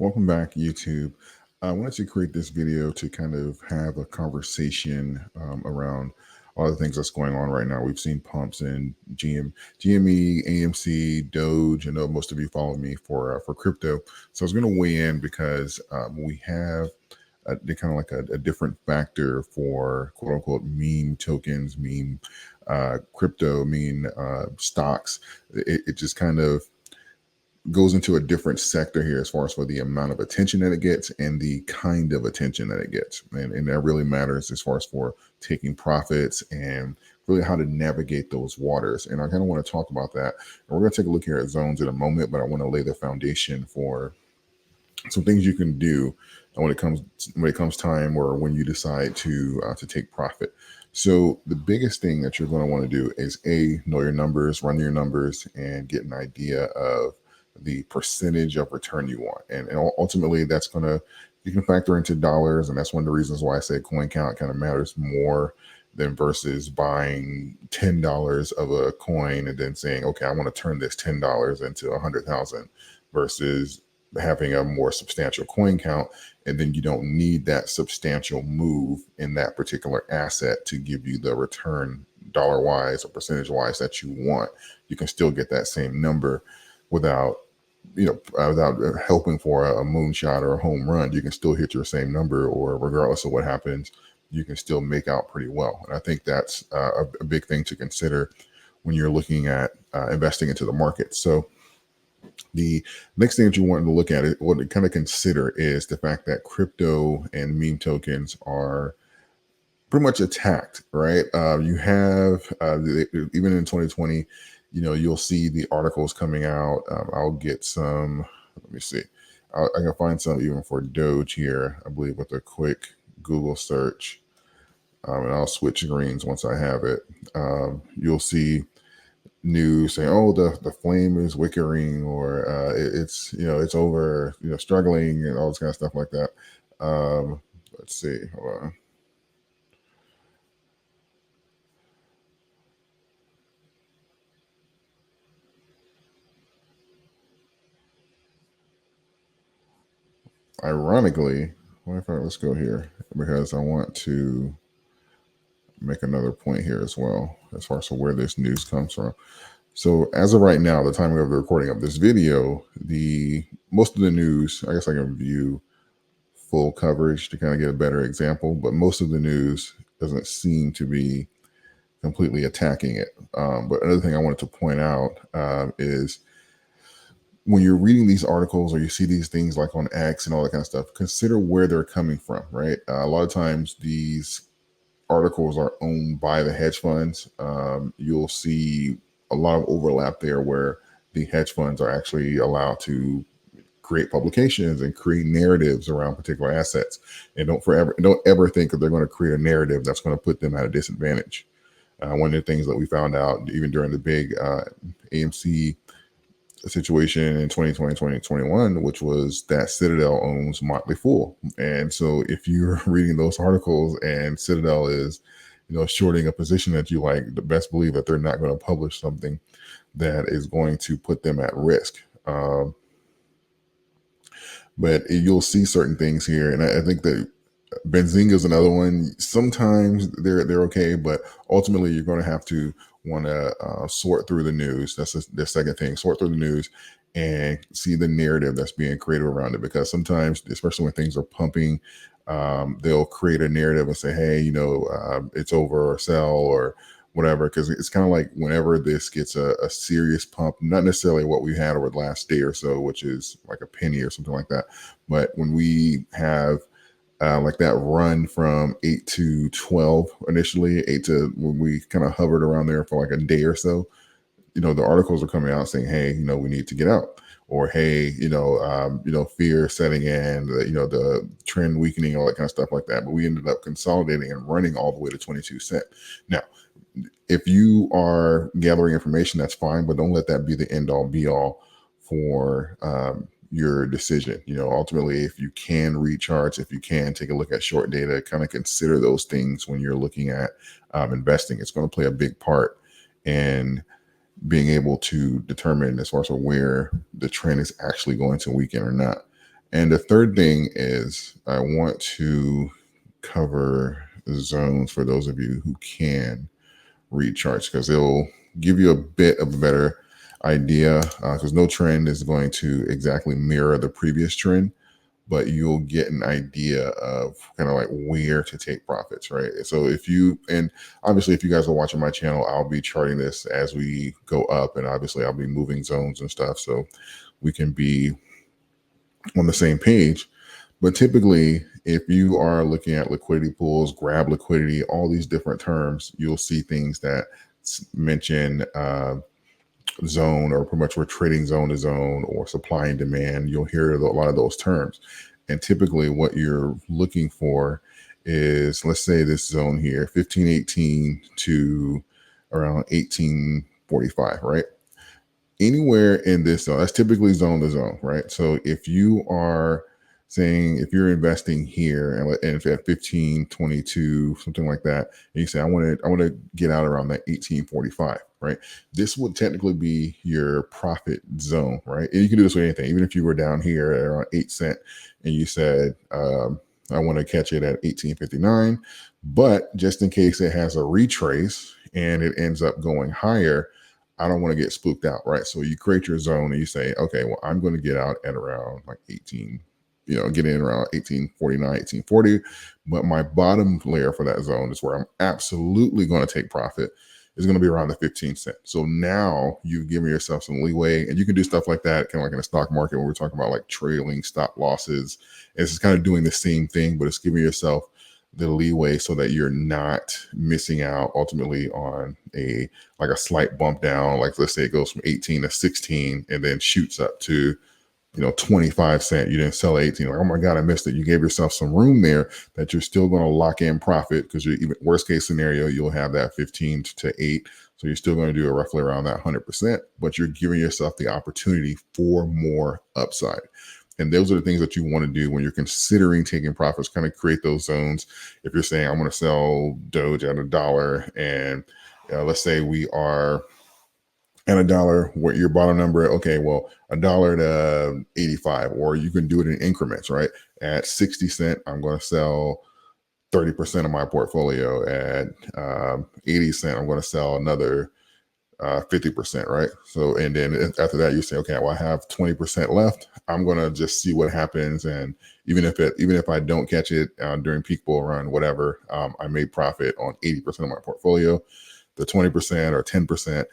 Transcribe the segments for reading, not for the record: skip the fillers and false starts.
Welcome back, YouTube. I wanted to create this video to kind of have a conversation around all the things that's going on right now. We've seen pumps in GME, AMC, Doge. I know most of you follow me for crypto, so I was going to weigh in because we have kind of like a different factor for quote unquote meme tokens, meme crypto, meme stocks. It just kind of goes into a different sector here as far as for the amount of attention that it gets and the kind of attention that it gets. And that really matters as far as for taking profits and really how to navigate those waters. And I kind of want to talk about that. And we're going to take a look here at zones in a moment, but I want to lay the foundation for some things you can do when it comes time or when you decide to take profit. So the biggest thing that you're going to want to do is know your numbers, run your numbers, and get an idea of the percentage of return you want. And ultimately that's you can factor into dollars. And that's one of the reasons why I say coin count kind of matters more than versus buying $10 of a coin and then saying, okay, I want to turn this $10 into 100,000 versus having a more substantial coin count. And then you don't need that substantial move in that particular asset to give you the return dollar wise or percentage wise that you want. You can still get that same number without helping for a moonshot or a home run. You can still hit your same number, or regardless of what happens, you can still make out pretty well. And I think that's a big thing to consider when you're looking at investing into the market. So the next thing that you want to look at, what to kind of consider, is the fact that crypto and meme tokens are pretty much attacked, right? You have even in 2020, you'll see the articles coming out. I'll get some. Let me see. I can find some even for Doge here, I believe, with a quick Google search, and I'll switch screens once I have it. You'll see news saying, "Oh, the flame is wickering," or it's over, struggling, and all this kind of stuff like that. Let's see. Hold on. Ironically, let's go here because I want to make another point here as well as far as where this news comes from. So as of right now, the time of the recording of this video, most of the news, I guess I can view full coverage to kind of get a better example, but most of the news doesn't seem to be completely attacking it. But another thing I wanted to point out is when you're reading these articles or you see these things like on X and all that kind of stuff, consider where they're coming from, right? A lot of times these articles are owned by the hedge funds. You'll see a lot of overlap there where the hedge funds are actually allowed to create publications and create narratives around particular assets. And don't ever think that they're going to create a narrative that's going to put them at a disadvantage. One of the things that we found out even during the big AMC situation in 2020, 2021, which was that Citadel owns Motley Fool. And so if you're reading those articles and Citadel is, shorting a position that you like, the best believe that they're not going to publish something that is going to put them at risk. But you'll see certain things here. And I think that Benzinga is another one. Sometimes they're okay, but ultimately you're going to have to want to sort through the news. That's the second thing. Sort through the news and see the narrative that's being created around it. Because sometimes, especially when things are pumping, they'll create a narrative and say, "Hey, it's over," or sell, or whatever. Because it's kind of like whenever this gets a serious pump, not necessarily what we had over the last day or so, which is like a penny or something like that, but when we have like that run from 8 to 12 initially, when we kind of hovered around there for like a day or so, the articles are coming out saying, "Hey, we need to get out," or "Hey, fear setting in, the trend weakening," all that kind of stuff like that. But we ended up consolidating and running all the way to 22 cent. Now, if you are gathering information, that's fine, but don't let that be the end all be all for your decision. Ultimately, if you can read charts, if you can take a look at short data, kind of consider those things when you're looking at investing. It's going to play a big part in being able to determine as far as where the trend is actually going to weaken or not. And the third thing is I want to cover zones for those of you who can read charts, because it'll give you a bit of a better idea, because no trend is going to exactly mirror the previous trend, but you'll get an idea of kind of like where to take profits, right? So if you, and obviously if you guys are watching my channel, I'll be charting this as we go up, and obviously I'll be moving zones and stuff, so we can be on the same page. But typically, if you are looking at liquidity pools, grab liquidity, all these different terms, you'll see things that mention zone, or pretty much we're trading zone to zone, or supply and demand. You'll hear a lot of those terms. And typically what you're looking for is, let's say this zone here, 1518 to around 1845, right? Anywhere in this zone, that's typically zone to zone, right? So if you are saying, if you're investing here and if at 1522, something like that, and you say, I want to get out around that 1845, right? This would technically be your profit zone, right? And you can do this with anything. Even if you were down here at around 8 cents and you said, I want to catch it at 1859, but just in case it has a retrace and it ends up going higher, I don't want to get spooked out, right? So you create your zone and you say, okay, well, I'm going to get out at around like 18, get in around 1849, 1840. But my bottom layer for that zone is where I'm absolutely going to take profit, is going to be around the 15 cent. So now you've given yourself some leeway, and you can do stuff like that, kind of like in the stock market when we're talking about like trailing stop losses. It's just kind of doing the same thing, but it's giving yourself the leeway so that you're not missing out ultimately on a slight bump down. Like let's say it goes from 18 to 16 and then shoots up to 25 cents. You didn't sell 18, like, oh my god, I missed it. You gave yourself some room there that you're still going to lock in profit, because you're, even worst case scenario, you'll have that 15 to 8, so you're still going to do it roughly around that 100%, but you're giving yourself the opportunity for more upside. And those are the things that you want to do when you're considering taking profits, kind of create those zones. If you're saying, I'm going to sell Doge at $1, and let's say we are at $1, what your bottom number, okay, well, $1 to 85, or you can do it in increments, right? At 60 cents, I'm going to sell 30% of my portfolio. At 80 cents, I'm going to sell another 50%, right? So, and then after that, you say, okay, well, I have 20% left. I'm going to just see what happens. And even if I don't catch it during peak bull run, whatever, I made profit on 80% of my portfolio. The 20% or 10%,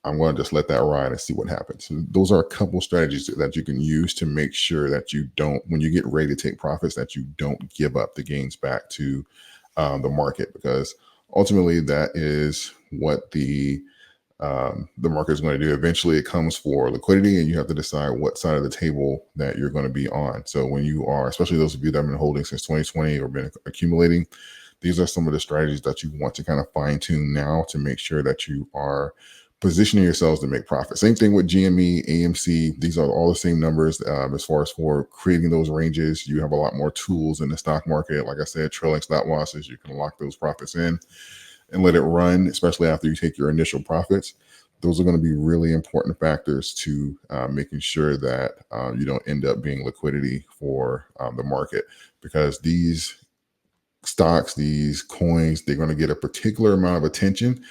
I'm going to just let that ride and see what happens. So those are a couple strategies that you can use to make sure that you don't, when you get ready to take profits, that you don't give up the gains back to the market, because ultimately that is what the market is going to do. Eventually it comes for liquidity, and you have to decide what side of the table that you're going to be on. So when you are, especially those of you that have been holding since 2020 or been accumulating, these are some of the strategies that you want to kind of fine tune now to make sure that you are positioning yourselves to make profit. Same thing with GME, AMC. These are all the same numbers. As far as for creating those ranges, you have a lot more tools in the stock market. Like I said, trailing stop losses, you can lock those profits in and let it run, especially after you take your initial profits. Those are going to be really important factors to making sure that you don't end up being liquidity for the market, because these stocks, these coins, they're going to get a particular amount of attention.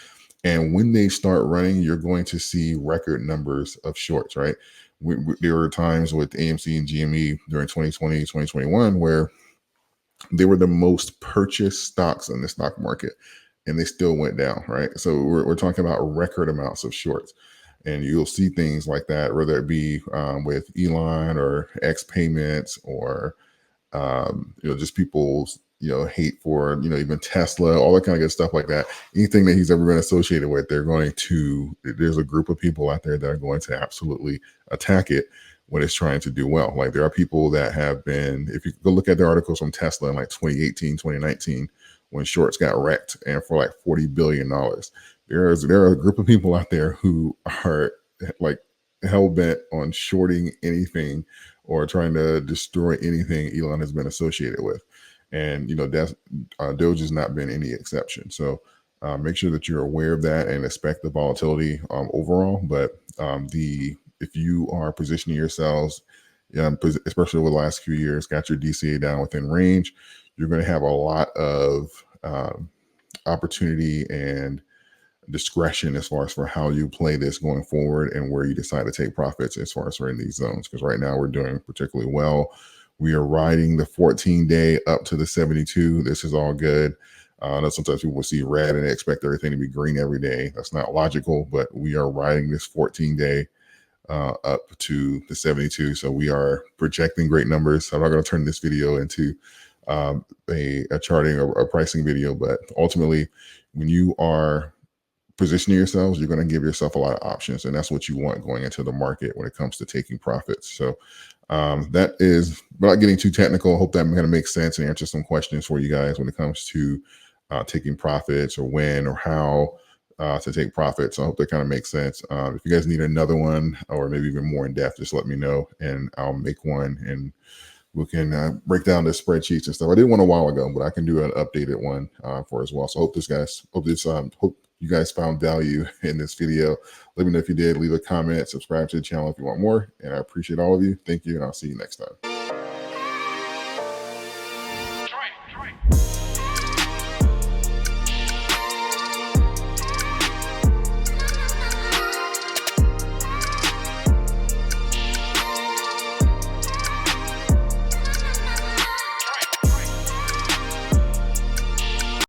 And when they start running, you're going to see record numbers of shorts, right? There were times with AMC and GME during 2020, 2021, where they were the most purchased stocks in the stock market, and they still went down, right? So we're talking about record amounts of shorts. And you'll see things like that, whether it be with Elon or X payments, or just people's, hate for, even Tesla, all that kind of good stuff like that. Anything that he's ever been associated with, there's a group of people out there that are going to absolutely attack it when it's trying to do well. Like there are people that have been, if you go look at the articles from Tesla in like 2018, 2019, when shorts got wrecked and for like $40 billion, there are a group of people out there who are like hell bent on shorting anything or trying to destroy anything Elon has been associated with. And, Doge has not been any exception. So make sure that you're aware of that and expect the volatility overall. But if you are positioning yourselves especially over the last few years, got your DCA down within range, you're going to have a lot of opportunity and discretion as far as for how you play this going forward and where you decide to take profits as far as we're in these zones. Because right now we're doing particularly well. We are riding the 14-day up to the 72. This is all good. I know sometimes people will see red and they expect everything to be green every day. That's not logical, but we are riding this 14-day up to the 72. So we are projecting great numbers. I'm not going to turn this video into a charting or a pricing video, but ultimately, when you are positioning yourselves, you're going to give yourself a lot of options, and that's what you want going into the market when it comes to taking profits. So that is, without getting too technical, I hope that kind of makes sense and answer some questions for you guys when it comes to taking profits or when or how to take profits. I hope that kind of makes sense. If you guys need another one or maybe even more in depth, just let me know and I'll make one and we can break down the spreadsheets and stuff. I did one a while ago, but I can do an updated one for as well. So hope you guys found value in this video. Let me know if you did. Leave a comment, subscribe to the channel if you want more. And I appreciate all of you. Thank you. And I'll see you next time.